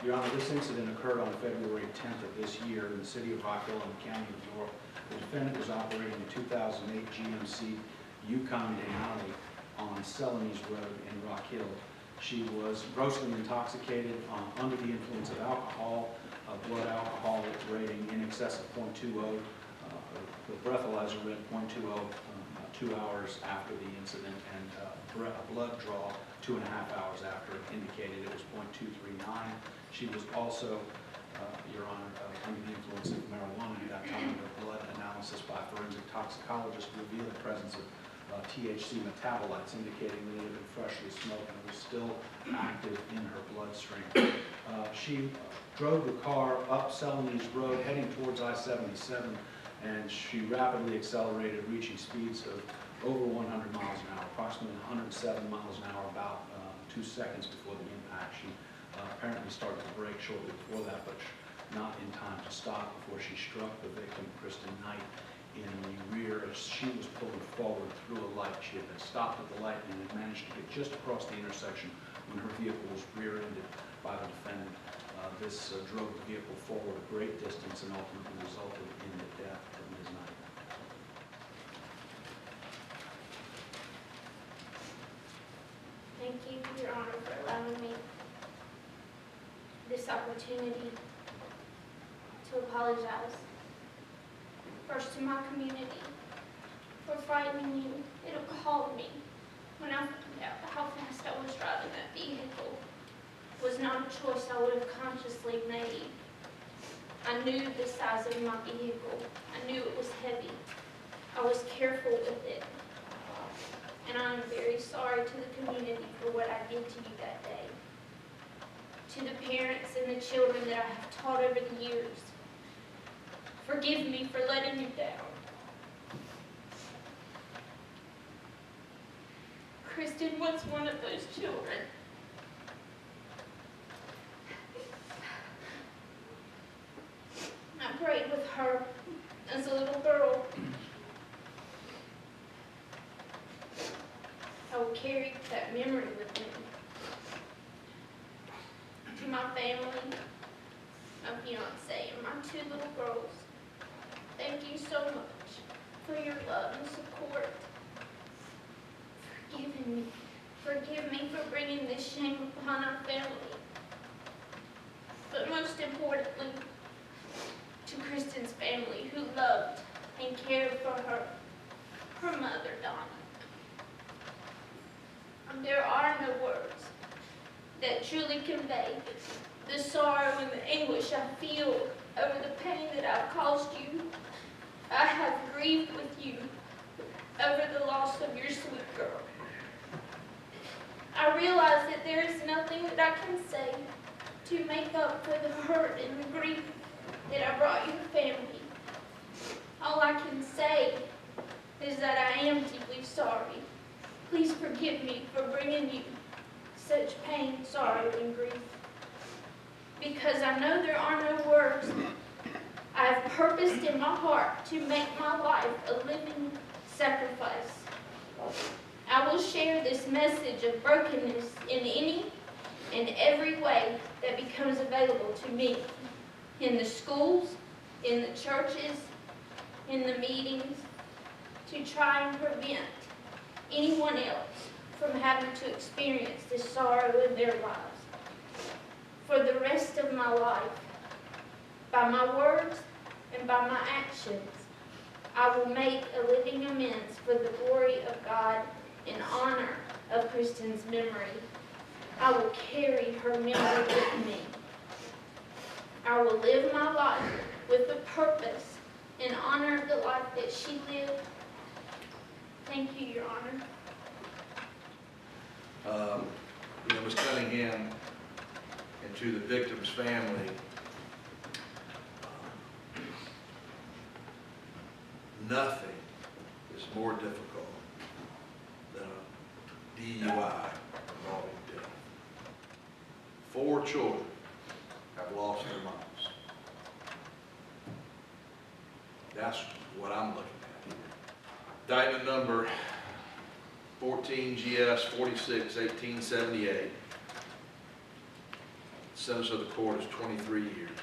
Your Honor, this incident occurred on February 10th of this year in the city of Rock Hill and the county of York. The defendant was operating a 2008 GMC Yukon Denali on Celanese Road in Rock Hill. She was grossly intoxicated, under the influence of alcohol, blood alcohol rating in excess of 0.20. The breathalyzer read 0.20 2 hours after the incident, and a blood draw 2.5 hours after indicated it was 0.239. She was also, Your Honor, under the influence of marijuana at that time. Her blood analysis by a forensic toxicologist revealed the presence of THC metabolites, indicating that it had been freshly smoked and was still active in her bloodstream. She drove the car up Celanese Road heading towards I-77, and she rapidly accelerated, reaching speeds of over 100 miles an hour, approximately 107 miles an hour, about 2 seconds before the impact. She apparently started to brake shortly before that, but not in time to stop before she struck the victim, Kristen Knight, in the rear as she was pulling forward through a light. She had been stopped at the light and had managed to get just across the intersection when her vehicle was rear-ended by the defendant. This drove the vehicle forward a great distance and ultimately resulted in the death of Ms. Knight. Thank you, Your Honor, for allowing me this opportunity to apologize. First to my community for frightening you. It appalled me when I found out how fast I was driving that vehicle. It was not a choice I would have consciously made. I knew the size of my vehicle. I knew it was heavy. I was careful with it. And I am very sorry to the community for what I did to you that day. To the parents and the children that I have taught over the years, forgive me for letting you down. Kristen was one of those children. I prayed with her as a little girl. I will carry that memory with me. To my family, my fiance, and my 2 little girls, thank you so much for your love and support. Forgive me for bringing this shame upon our family. But most importantly, to Kristen's family, who loved and cared for her mother, Donna. There are no words that truly convey the sorrow and the anguish I feel over the pain that I've caused you. I have grieved with you over the loss of your sweet girl. I realize that there is nothing that I can say to make up for the hurt and the grief that I brought your family. All I can say is that I am deeply sorry. Please forgive me for bringing you such pain, sorrow, and grief. Because I know there are no words. I have purposed in my heart to make my life a living sacrifice. I will share this message of brokenness in any and every way that becomes available to me. In the schools, in the churches, in the meetings, to try and prevent anyone else from having to experience this sorrow in their lives. For the rest of my life, by my words and by my actions, I will make a living amends for the glory of God in honor of Kristen's memory. I will carry her memory with me. I will live my life with a purpose in honor of the life that she lived. Thank you, Your Honor. Ms. Cunningham, and to the victim's family, nothing is more difficult than a DUI involving death. 4 children have lost their moms. That's what I'm looking at here. Indictment number 14 GS 46 1878 Sentence of the court is 23 years.